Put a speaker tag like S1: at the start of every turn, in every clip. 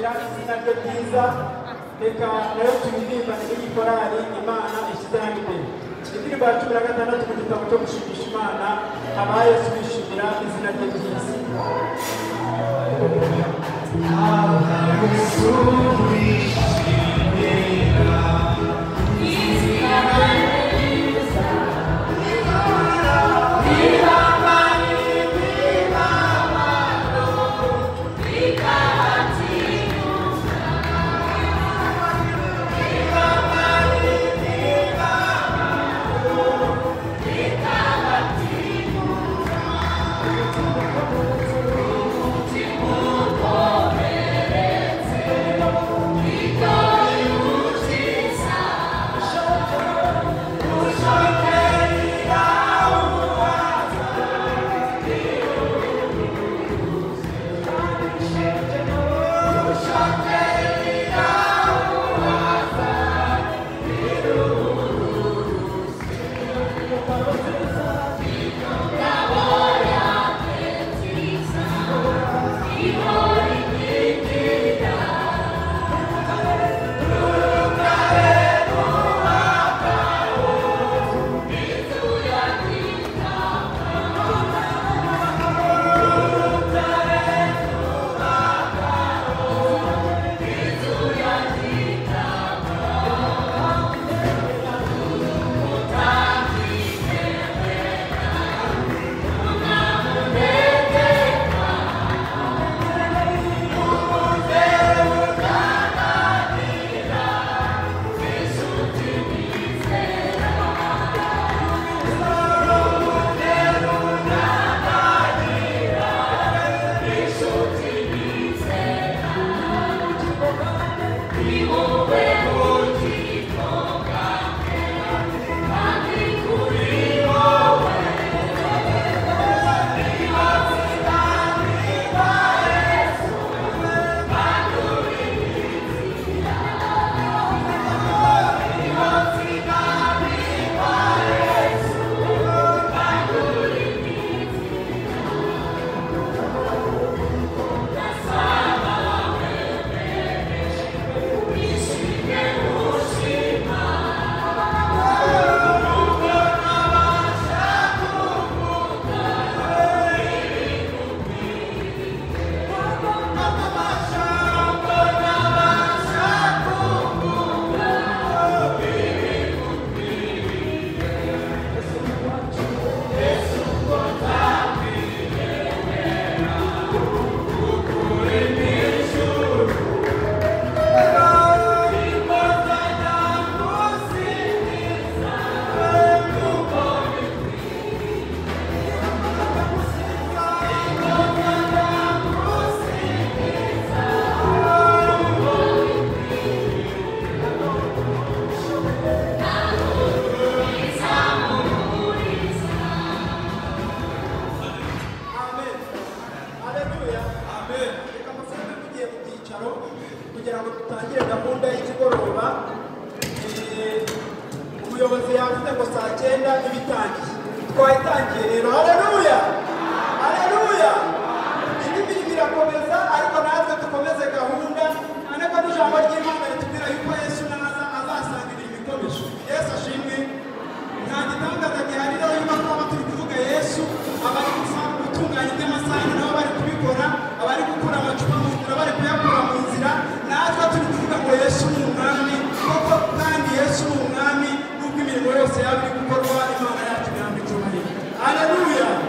S1: kwishimira izina rye ryiza reka nayo tubirimbane n'igikorari Imana ishyize hano imbere indirimbo ya 16 mu gitabo cyo gushimisha Imana abayesu bishimira izina rye ryiza Hallelujah.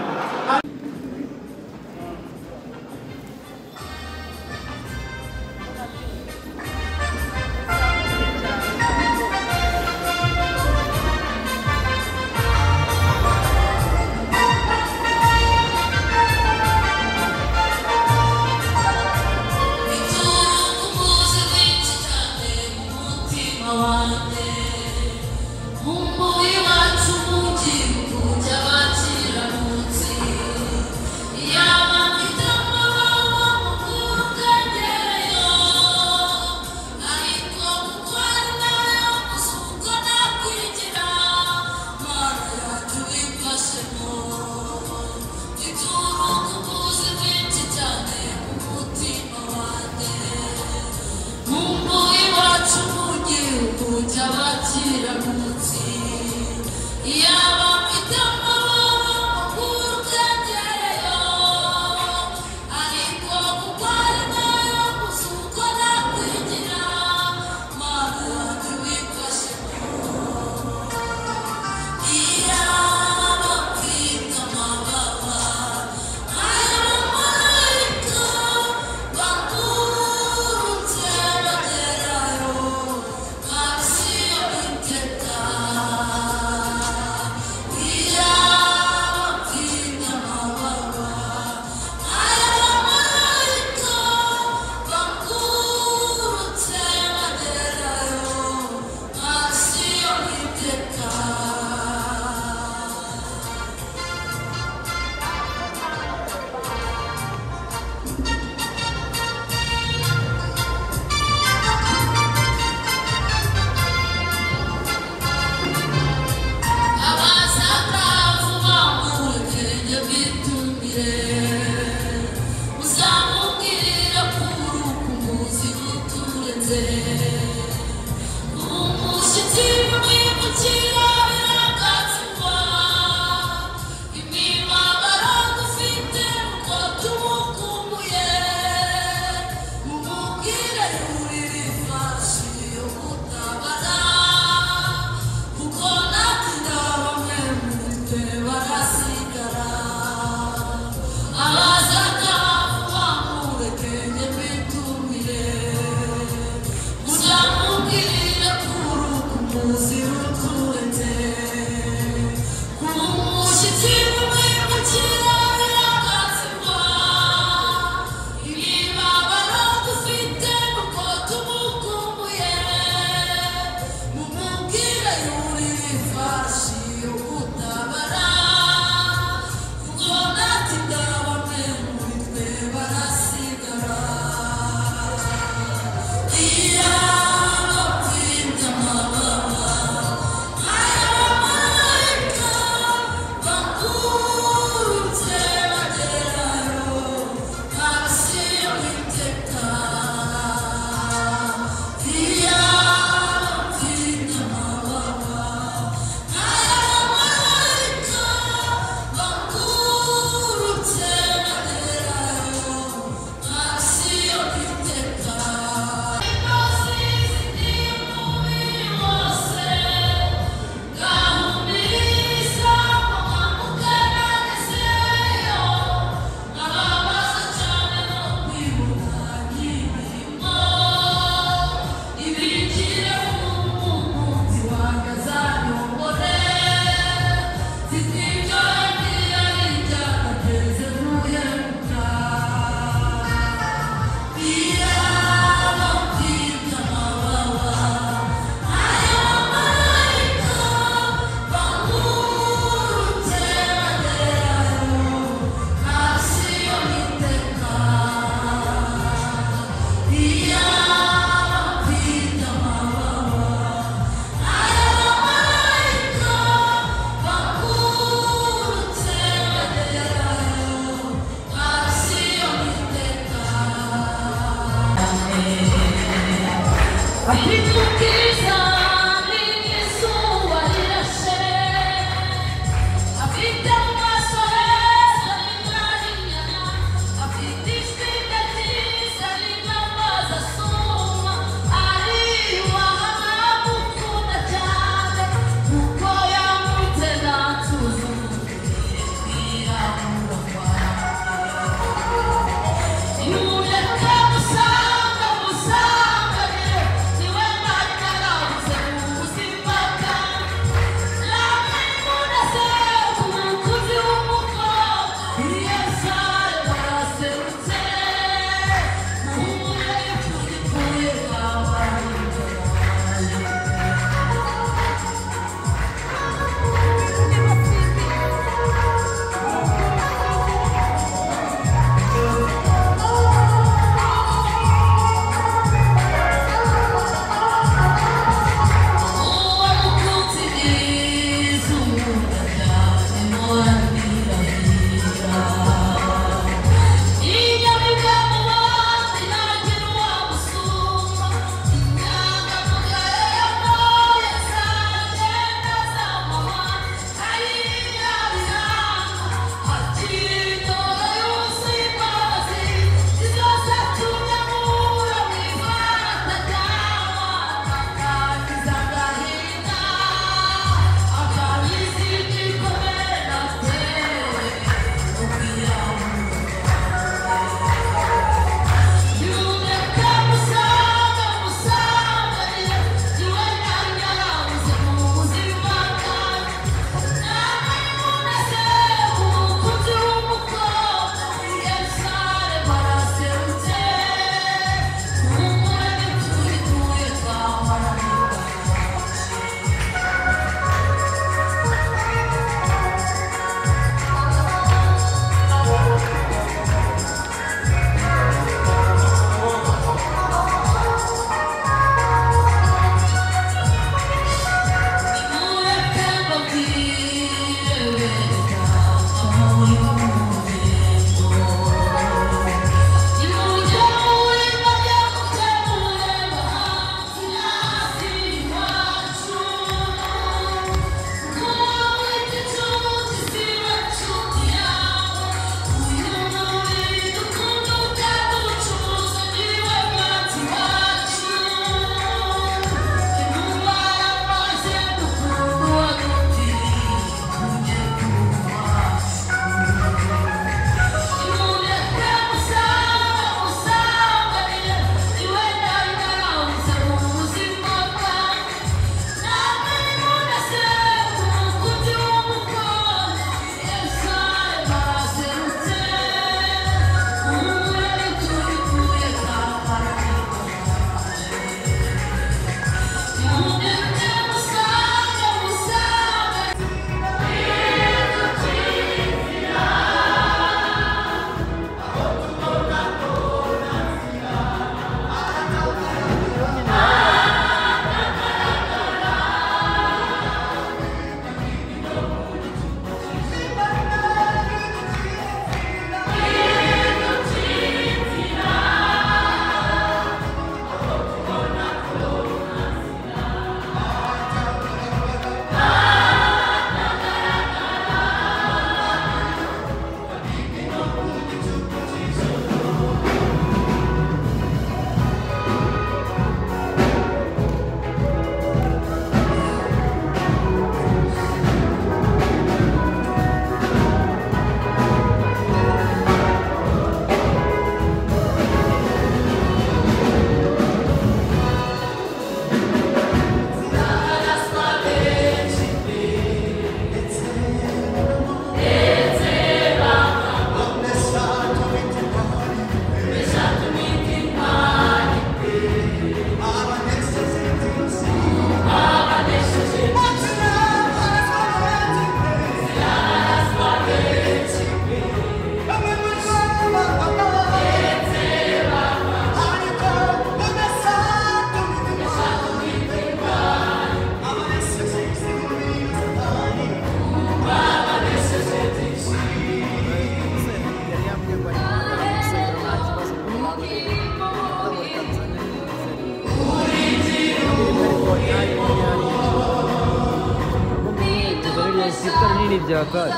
S2: sitari nini byakari.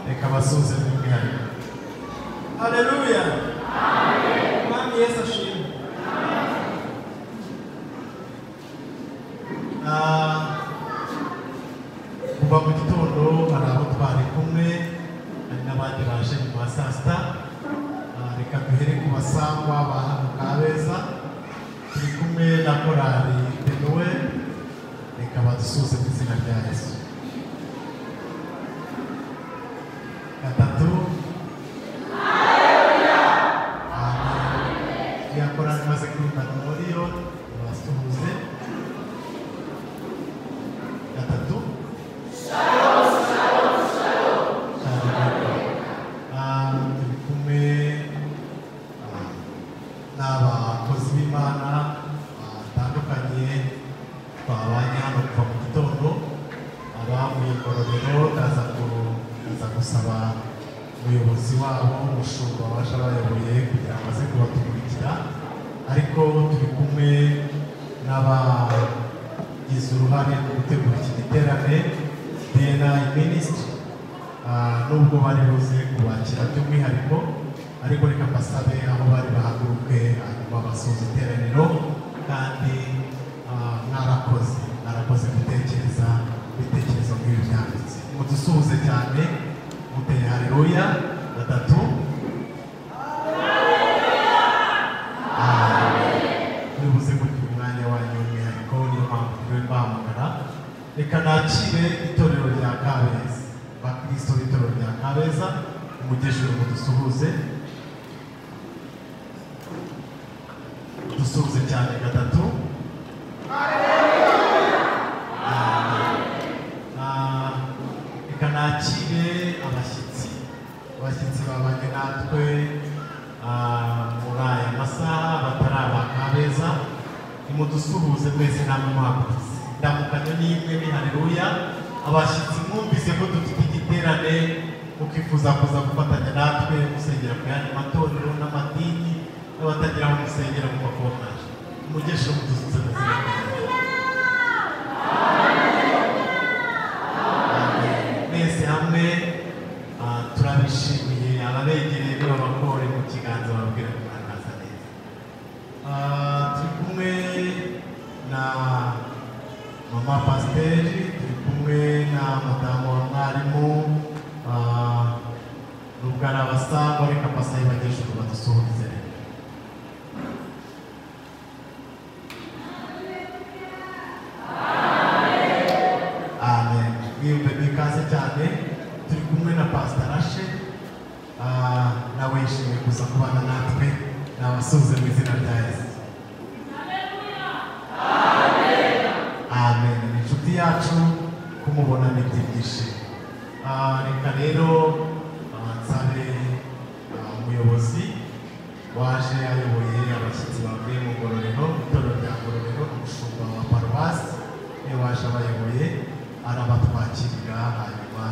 S2: reka basuze n'umwihariko.
S1: Haleluya. Amen. Mwami Yesu ashimwe.
S2: Kuva mu gitondo hari abo twari kumwe, hari n'abandi baje mu ma saa sita. Reka duhere ku basangwa ba hano Kabeza, turi kumwe na korali Tenuwe, reka badusuze mu izina rya Yesu. Gatatu. Ya korali maze kwimana muri yo basuhuze. Gatatu. Turi kumwe n'abakozi b'Imana batandukanye twabanye hano kuva mu gitondo, abavuye Ngororero ndaza gusaba umuyobozi wabo umushumba waje abayoboye kugira ngo aze kubatumurikira, ariko turi kumwe n'abagize uruhare mu gutegura iki giterane DNA Ministry, nubwo bari buze kubakira by'umwihariko, ariko reka mbasabe aho bari bahaguruke hanyuma basoza iteraniro, kandi mwarakoze gutekereza ibitekerezo nk'ibi byanditse. Mudusuhuze cyane muteye haleluya. Gatatu. Nibuze kugira umwanya wanyu w'umwihariko, niyo mpamvu turiwe mbahamagara. Reka nakire itorero rya Kabeza, bakristo b'itorero rya Kabeza, umugejuru mudusuhuze. Dusuhuze cyane. Gatatu. Reka nakire abashyitsi babanye natwe muri aya masaha batari aba Kabeza, nimudusuhuze mwese namwe muhagurutse. Ndamukanyo n'imwe ni haleluya. Abashyitsi mwumvise ko dufite igiterane, mukifuza kuza gufatanya natwe musengera ku yandi matorero n'amadini n'abatagira aho musengera mu makonaje, umugesho mudusuhuze mu izina rya Yesu. Mwese hamwe turabishimiye, ababegereye n'abakore mu kiganza babwira ko murakaza neza. Turi kumwe na mama pasiteri, turi kumwe na madamu wa mwarimu, nubwo ari abasangwa reka mbasabe bagejuru badusuhuze. Amen. Mwiyumve mwikaze cyane. Turi kumwe na Pastor Rashe, nawe yishimiye kuza kubana natwe, nabasuhuze mu izina rya Yesu. Amen. Ni inshuti yacu kumubona ni byinshi. Reka rero nsabe umuyobozi waje ayoboye abashyitsi bavuye mu Ngororero, itorero rya Ngororero, umushumba wa paruwasi niwe waje abayoboye, arabatwakirira hanyuma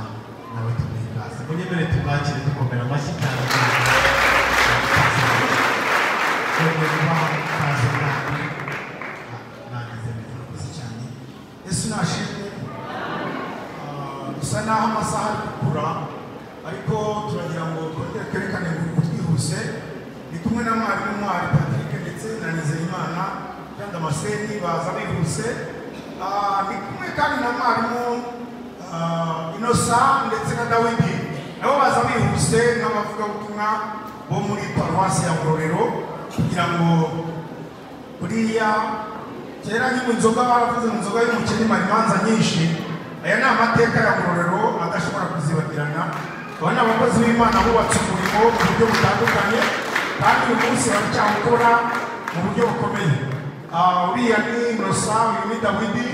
S2: nawe tumwikaze. Munyemere tumwakire dukomera amashyi cyane.
S3: Yesu nashimwe. Bisa naho amasaha ari gukura, ariko turagira ngo twongere twerekane ngo twihuse. Ni kumwe na mwarimu Patrick ndetse na Nizeyimana Jean Damascene baza bihuse. Ni kumwe kandi na mwarimu Innocent ndetse na Dawidi, nabo baza bihuse nk'abavugabutumwa bo muri paruwasi ya Ngororero, kugira ngo buriya kera nyine inzoga baravuze ngo inzoga y'umukene imara imanza nyinshi. Aya ni amateka ya Ngororero adashobora kuzibagirana. Aba ni abakozi b'Imana bubatse umurimo mu buryo butandukanye, kandi uyu munsi baracyawukora mu buryo bukomeye. Uriya ni Innocent, uyu ni Dawidi,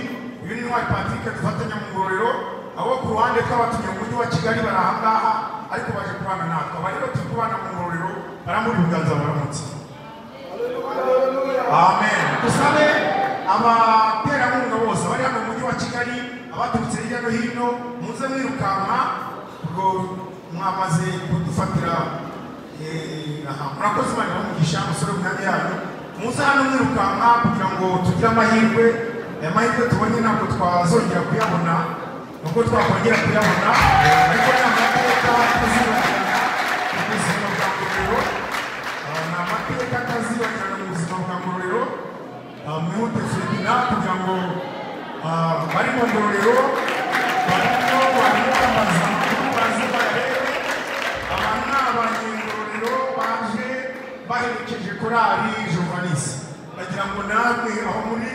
S3: uyu ni Patrick dufatanya mu Ngororero. Abo ku ruhande twabatumye mu mujyi wa Kigali bari aha ngaha, ariko baje kubana natwe. Aba rero turi kubana mu Ngororero, baramuri ibiganza baramutse. Amen. Dusabe abaterankunga bose bari hano mu mujyi wa Kigali, abaturutse hirya no hino, muze mwirukanka ubwo mwamaze kudufatira. Murakoze Imana ibamugisha umusore w'imyanya yanyu. Muze hano mwirukanka kugira ngo tugire amahirwe. Aya mahirwe tubonye ntabwo twazongera kuyabona, nuko twakongera kuyabona ariko ni amateka atazibagirana mu buzima bwa Ngororero, ni amateka atazibagirana mu buzima bwa Ngororero. Mwihute Fredina kugira ngo bari mu Ngororero barimo kwamamaza amakuru bazi barebe. Aba ni abanyengororero baje baherekeje korali Johannes, bagira ngo namwe aho muri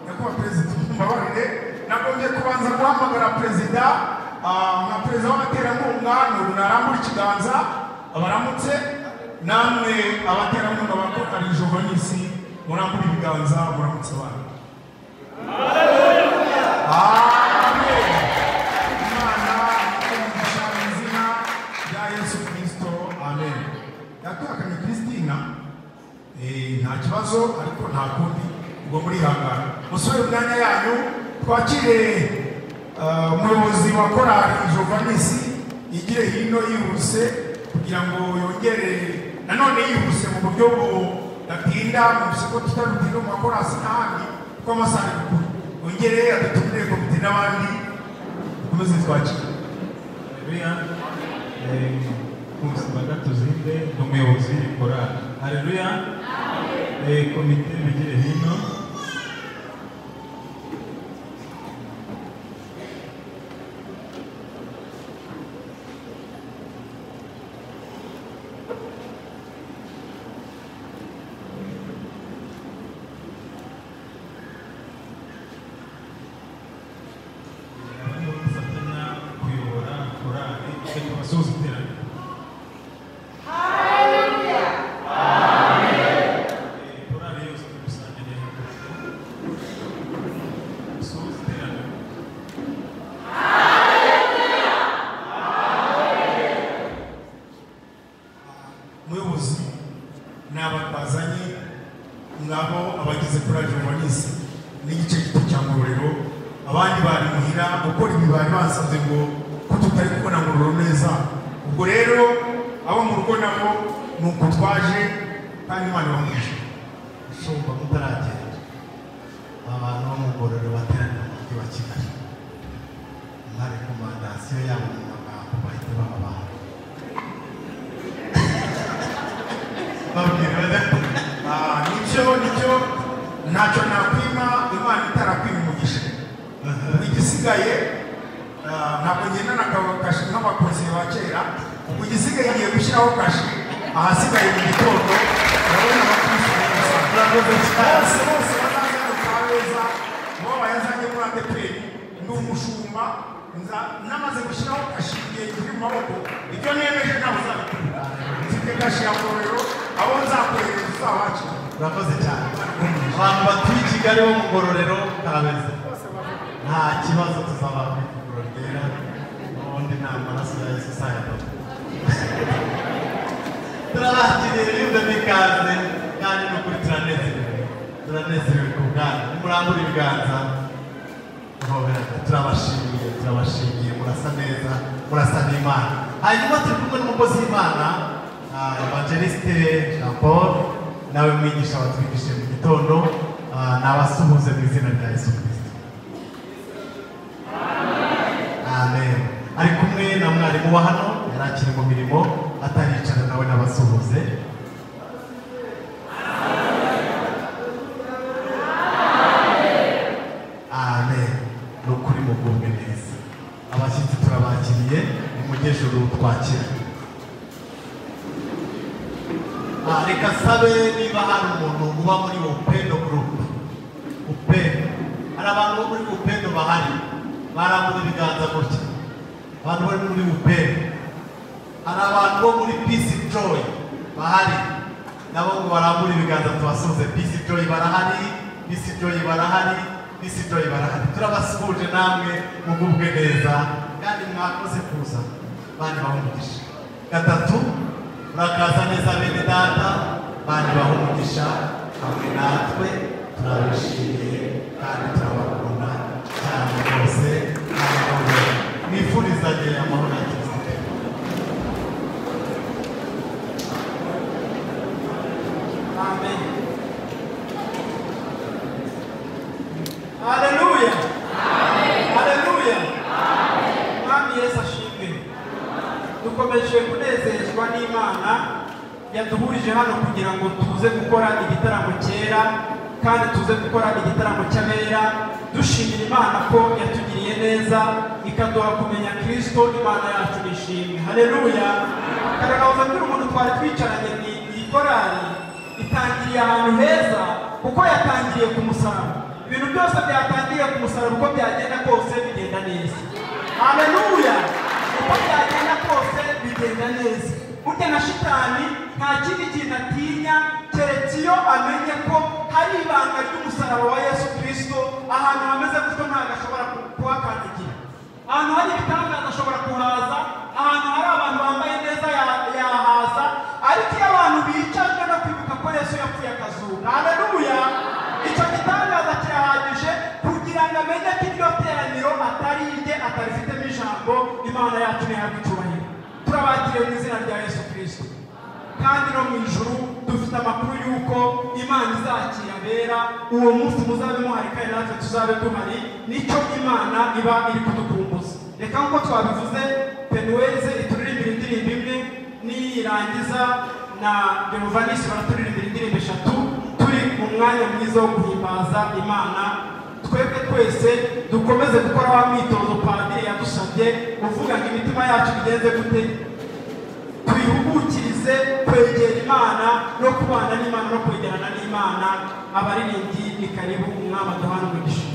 S3: nyakubahwa perezida mbabarire, nagombye kubanza guhamagara perezida nka perezida w'abaterankunga narambura ikiganza abaramutse, namwe abaterankunga ba korali Johannes murambura ibiganza muramutse abantu. Imana ikumisha mu izina rya Yesu Kristo, amen. Yatwakanye Kristina nta kibazo ariko nta kundi ubwo muri hangana musore umwanya yanyu twakire umuyobozi wa korali Johannes igire hino yihuse kugira ngo yongere nanone yihuse mu buryo budatinda mu biseko tutarutinda mu makorasi n'ahandi kuko amasaha ari gukura, yongere adutumire komite n'abandi dukomeze twakire.
S4: Kumusaba tuzinde umuyobozi w'korali. Haleluya. Komite bigire hino.
S3: Ntacyo nakwima Imana itarakwima umugisha. Igisigaye ntabwo ngendana kashi nk'abakozi ba kera, ubwo igisigaye ngiye gushyiraho kashi ahasigaye mu gitondo. Urabona abakristo bose bazaza mu Kabeza bo bayazanye muri ADEPR, ndi umushumba namaze gushyiraho kashi igihe kiri mu maboko, ibyo nemeje ntabwo uzabikora. Mfite kashi ya Ngororero, abo nzakohereza uzabakira.
S2: Urakoze cyane. Abantu batuye i Kigali bo mu Ngororero Kabeza nta kibazo tuzaba mu ifunguro ryera, ubundi ni amaraso ya Yesu sayado. Turabakiriye bimwe bikaze kandi ni ukuri turanezerewe ku bwanyu. Nimurambura ibiganza turabashimiye murasa neza, murasa n'Imana. Hanyuma turi kumwe n'umukozi w'Imana Evangeliste Jean Paul, nawe mwigisha watwigishije mu gitondo, nabasuhuze mu izina rya Yesu Kristo. Amen. Ari kumwe na mwarimu wa hano yari akiri mu mirimo ataricara, nawe nabasuhuze. Amen. Nukuri mugubwe neza. Abashyitsi turabakiriye, nimujyejuru twakira. Reka sabe niba hari umuntu uba muri Upendo Group. Upendo. Hari abantu bo muri Upendo bahari. Barambura ibiganza gutya. Abantu bari muri Upendo. Hari abantu bo muri Peace Joy bahari. Nabo ngo barambura ibiganza tubasuhuze. Peace Joy barahari. Peace Joy barahari. Peace Joy barahari. Turabasuhuje namwe mugubwe neza kandi mwakoze kuza. Bandi bahumugisha. Gatatu, murakaza neza bene data, bandi bahumugisha hamwe natwe, turabishimiye kandi turabakunda cyane rwose. Nifurizanye amahoro ya Kristo.
S1: Amen. Hallelujah. Amen. Hallelujah. kunezezwa n'Imana yaduhurije hano kugira ngo tuze gukora igitaramo cyera kandi tuze gukora igitaramo cy'abera dushimira Imana ko yatugiriye neza ikaduha kumenya Kristo Imana yacu nishimwe. Haleluya. Karagaza kuri umuntu twari twicaranye ni ikorari itangiriye ahantu heza kuko yatangiriye ku musaraba. Ibintu byose byatangiriye ku musaraba uko byagenda kose bigenda neza. Haleluya. Uko byagenda kose bigenda neza. Burya na shitani nta kindi kintu atinya keretse iyo amenye ko hari ibanga ry'umusaraba wa Yesu Kristo ahantu hameze gutyo ntabwo ashobora kuhakandagira. Ahantu hari ibitangaza ashobora kuhaza, ahantu hari abantu bambaye neza yahaza, ariko iyo abantu bicajwe no kwibuka ko Yesu yapfuye akazuka. Haleluya. Icyo gitangaza kirahagije kugira ngo amenye ko iryo teraniro atari irye, atarifitemo ijambo. Imana yacu ntihabwe icyubahiro. Turabakiriye mu izina rya Yesu Kristo. Kandi no mu ijuru dufite amakuru y'uko Imana izakira abera uwo munsi muzabe muhari kandi natwe tuzabe duhari. Nicyo Imana iba iri kudukumbuza. Reka nk'uko twabivuze Penuwelize ituririmbira indirimbo imwe, nirangiza na Benovanisi baraturirimbira indirimbo 3 turi mu mwanya mwiza wo guhimbaza Imana. Twebwe twese dukomeze gukora wa mwitozo Padiri yadusabye uvuga ngo imitima yacu bigenze gute, twihugukirize kwegera Imana no kubana n'Imana no kwegerana n'Imana. Abaririmbyi ni karibu umwami aduhana umugisha.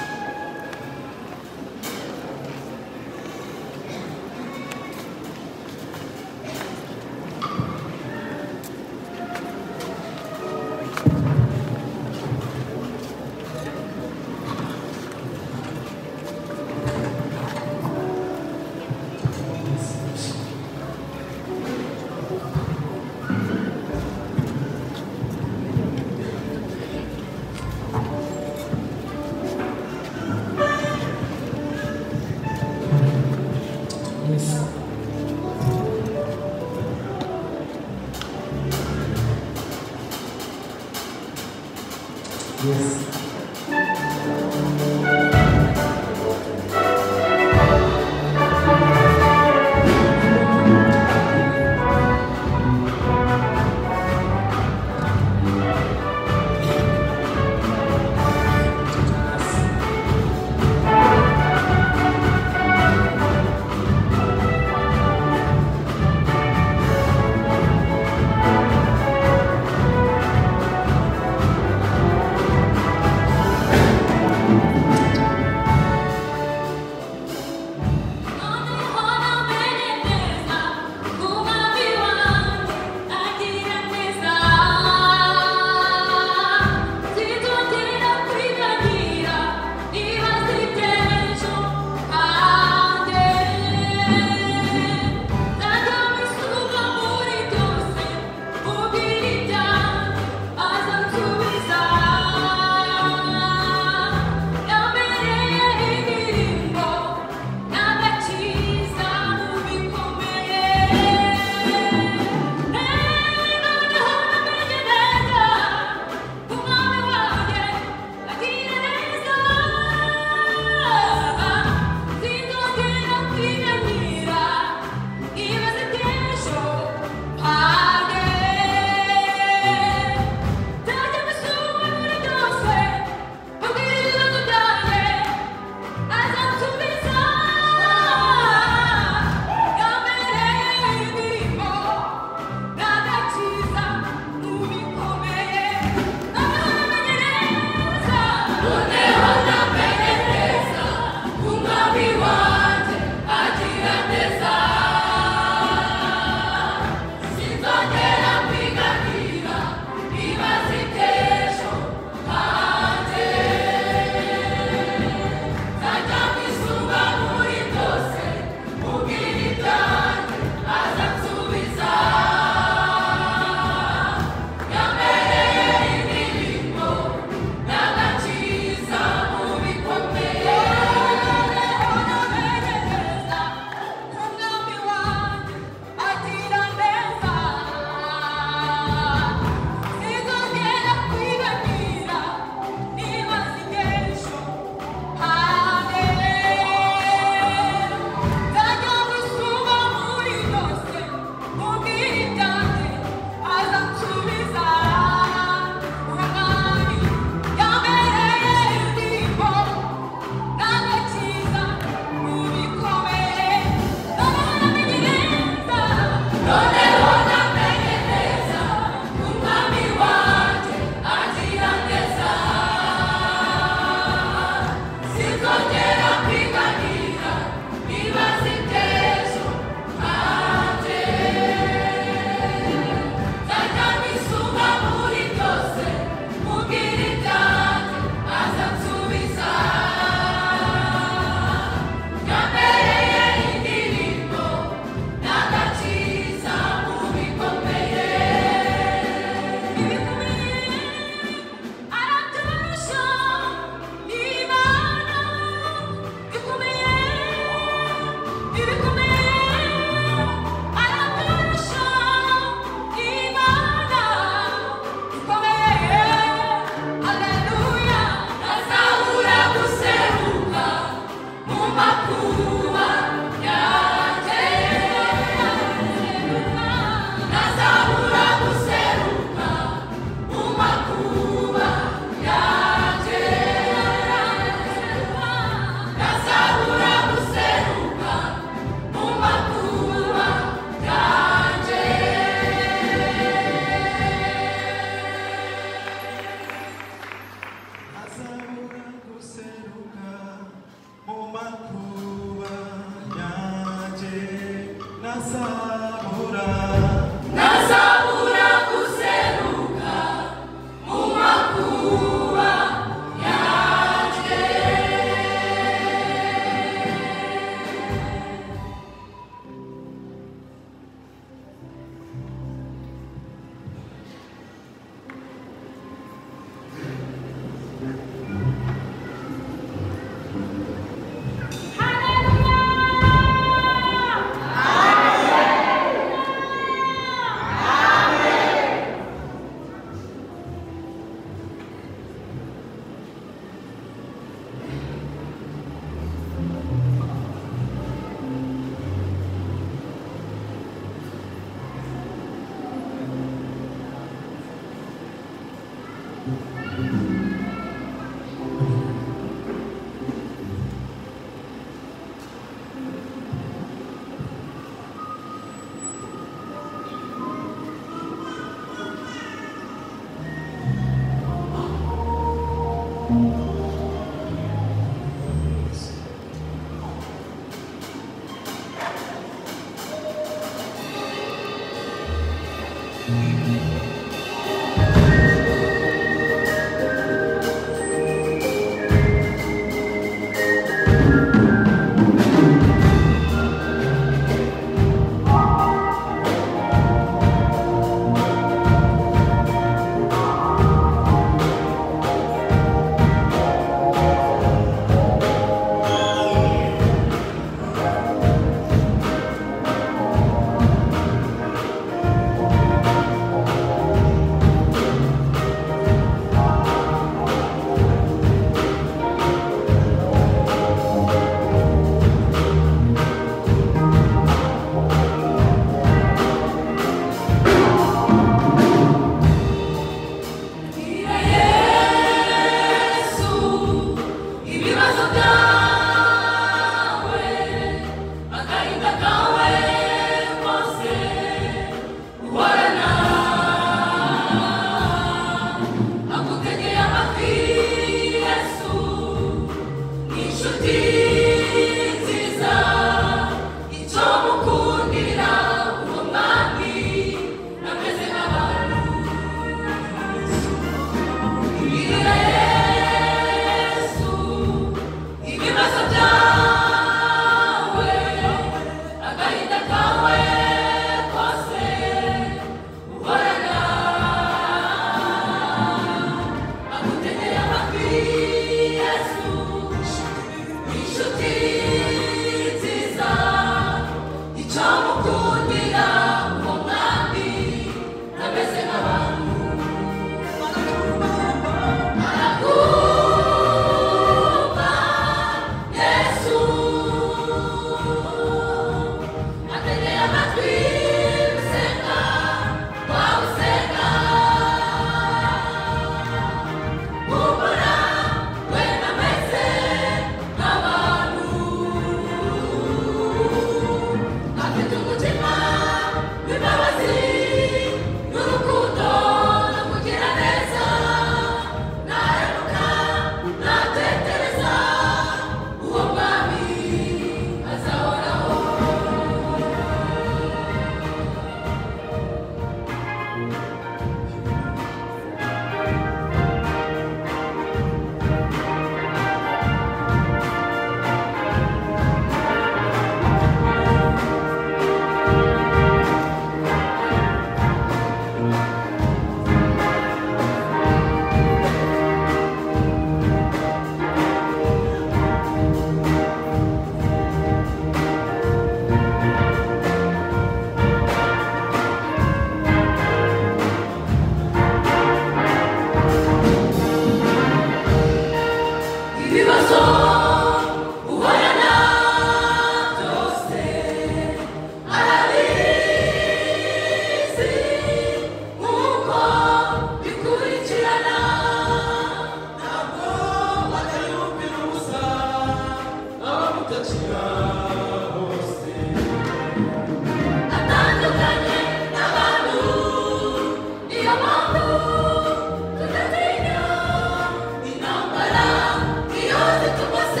S5: Você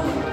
S5: Hallelujah.